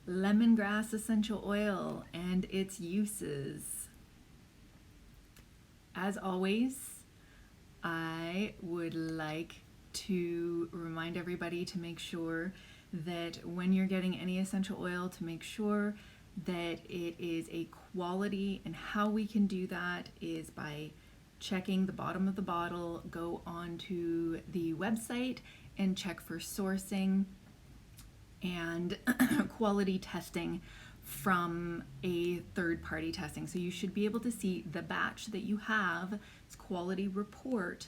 lemongrass essential oil and its uses. As always, I would like to remind everybody to make sure that when you're getting any essential oil, to make sure that it is a quality, and how we can do that is by checking the bottom of the bottle, go onto the website and check for sourcing and quality testing from a third-party testing. So you should be able to see the batch that you have, its quality report,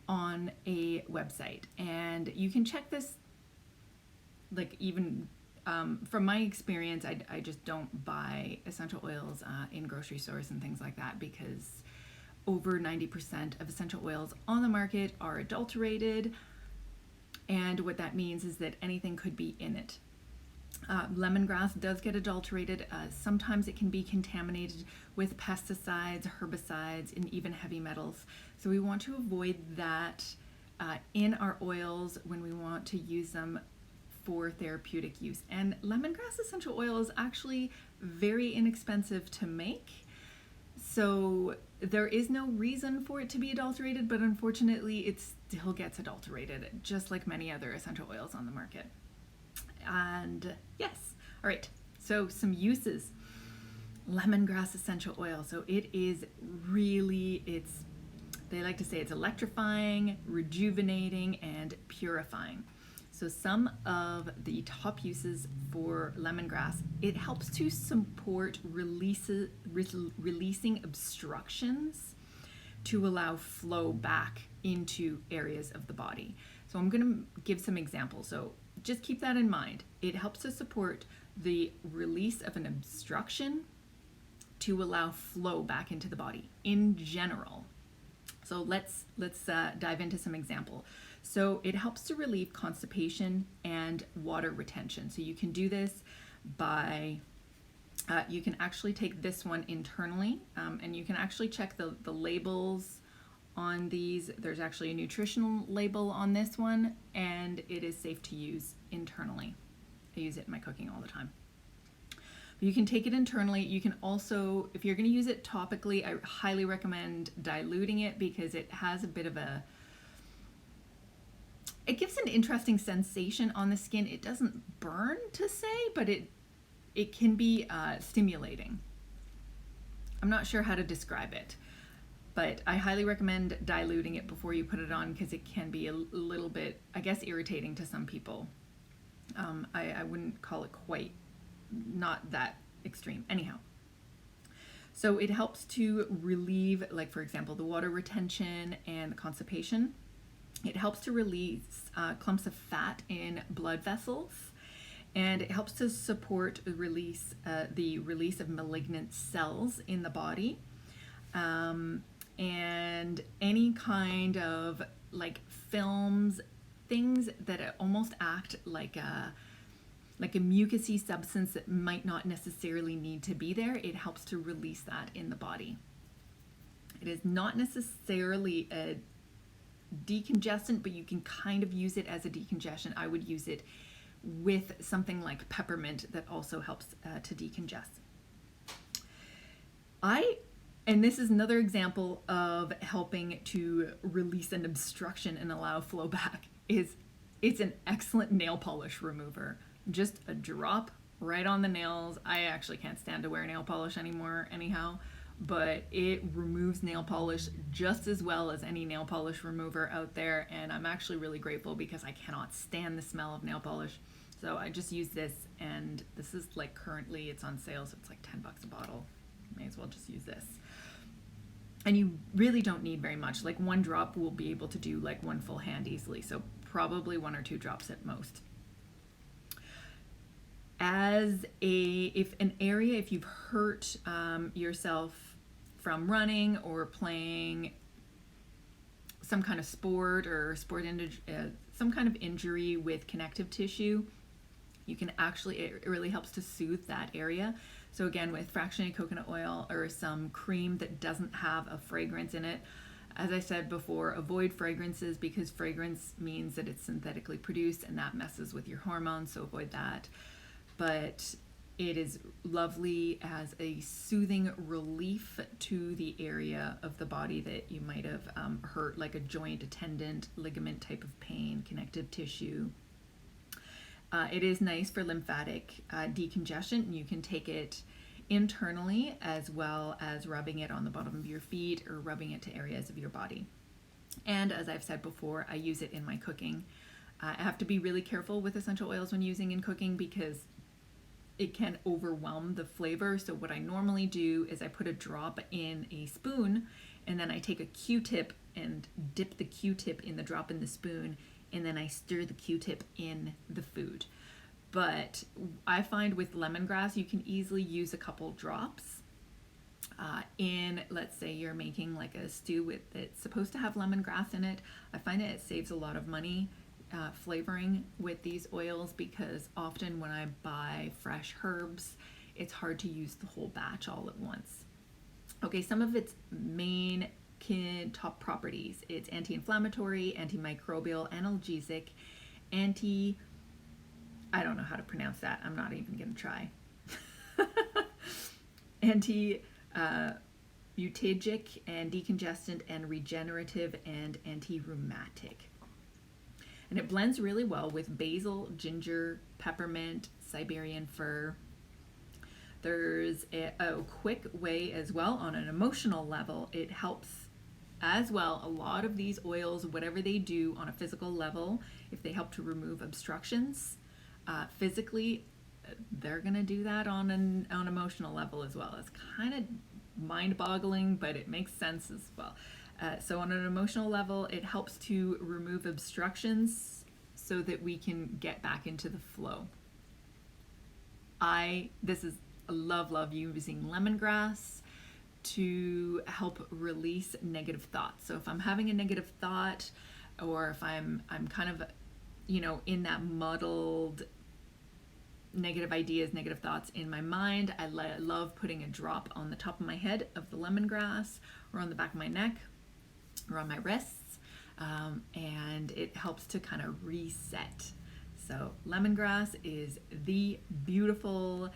on a website. And you can check this, like, even from my experience, I just don't buy essential oils in grocery stores and things like that, because over 90% of essential oils on the market are adulterated. And what that means is that anything could be in it. Lemongrass does get adulterated. Sometimes it can be contaminated with pesticides, herbicides, and even heavy metals. So we want to avoid that in our oils when we want to use them for therapeutic use. And lemongrass essential oil is actually very inexpensive to make. So there is no reason for it to be adulterated, but unfortunately it still gets adulterated, just like many other essential oils on the market. And yes, all right, so some uses. Lemongrass essential oil. So it is really, they like to say it's electrifying, rejuvenating, and purifying. So some of the top uses for lemongrass: it helps to support releasing obstructions to allow flow back into areas of the body. So I'm going to give some examples. So just keep that in mind. It helps to support the release of an obstruction to allow flow back into the body in general. So let's dive into some example. So it helps to relieve constipation and water retention. So you can do this by, you can actually take this one internally, and you can actually check the labels on these. There's actually a nutritional label on this one, and it is safe to use internally. I use it in my cooking all the time. But you can take it internally. You can also, if you're going to use it topically, I highly recommend diluting it, because it has a bit of it gives an interesting sensation on the skin. It doesn't burn to say, but it can be stimulating. I'm not sure how to describe it, but I highly recommend diluting it before you put it on, because it can be a little bit, I guess, irritating to some people. I wouldn't call it quite, not that extreme. Anyhow, so it helps to relieve, like, for example, the water retention and the constipation. It helps to release clumps of fat in blood vessels, and it helps to support the release of malignant cells in the body, and any kind of, like, films, things that almost act like a mucousy substance that might not necessarily need to be there. It helps to release that in the body. It is not necessarily a decongestant, but you can kind of use it as a decongestant. I would use it with something like peppermint that also helps to decongest. And this is another example of helping to release an obstruction and allow flow back. It's an excellent nail polish remover. Just a drop right on the nails. I actually can't stand to wear nail polish anymore anyhow, but it removes nail polish just as well as any nail polish remover out there, and I'm actually really grateful, because I cannot stand the smell of nail polish. So I just use this, and this is, like, currently it's on sale, so it's like $10 a bottle. May as well just use this. And you really don't need very much. Like, one drop will be able to do like one full hand easily, so probably 1 or 2 drops at most. If you've hurt yourself from running or playing some kind of sport, or some kind of injury with connective tissue, you can actually, it really helps to soothe that area. So again, with fractionated coconut oil or some cream that doesn't have a fragrance in it, as I said before, avoid fragrances, because fragrance means that it's synthetically produced and that messes with your hormones, so avoid that. but it is lovely as a soothing relief to the area of the body that you might have hurt, like a joint, a tendon, ligament type of pain, connective tissue. It is nice for lymphatic decongestion. You can take it internally as well as rubbing it on the bottom of your feet or rubbing it to areas of your body. And as I've said before, I use it in my cooking. I have to be really careful with essential oils when using in cooking because it can overwhelm the flavor. So what I normally do is I put a drop in a spoon, and then I take a Q-tip and dip the Q-tip in the drop in the spoon, and then I stir the Q-tip in the food. But I find with lemongrass, you can easily use a couple drops in, let's say you're making like a stew that's supposed to have lemongrass in it. I find that it saves a lot of money flavoring with these oils, because often when I buy fresh herbs, it's hard to use the whole batch all at once. Okay, some of its main top properties: it's anti-inflammatory, antimicrobial, analgesic, I don't know how to pronounce that, I'm not even gonna try. Mutagic and decongestant and regenerative and anti-rheumatic. And it blends really well with basil, ginger, peppermint, Siberian fir. There's a quick way as well on an emotional level. It helps as well. A lot of these oils, whatever they do on a physical level, if they help to remove obstructions physically, they're going to do that on an emotional level as well. It's kind of mind-boggling, but it makes sense as well. So on an emotional level, it helps to remove obstructions so that we can get back into the flow. This is a love using lemongrass to help release negative thoughts. So if I'm having a negative thought, or if I'm kind of, in that muddled negative ideas, negative thoughts in my mind, I love putting a drop on the top of my head of the lemongrass, or on the back of my neck, or on my wrists, and it helps to kind of reset. So lemongrass is the beautiful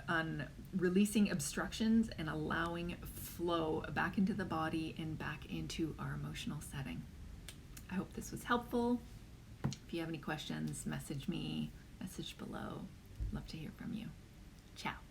on releasing obstructions and allowing flow back into the body and back into our emotional setting. I hope this was helpful. If you have any questions, message me, message below. Love to hear from you. Ciao.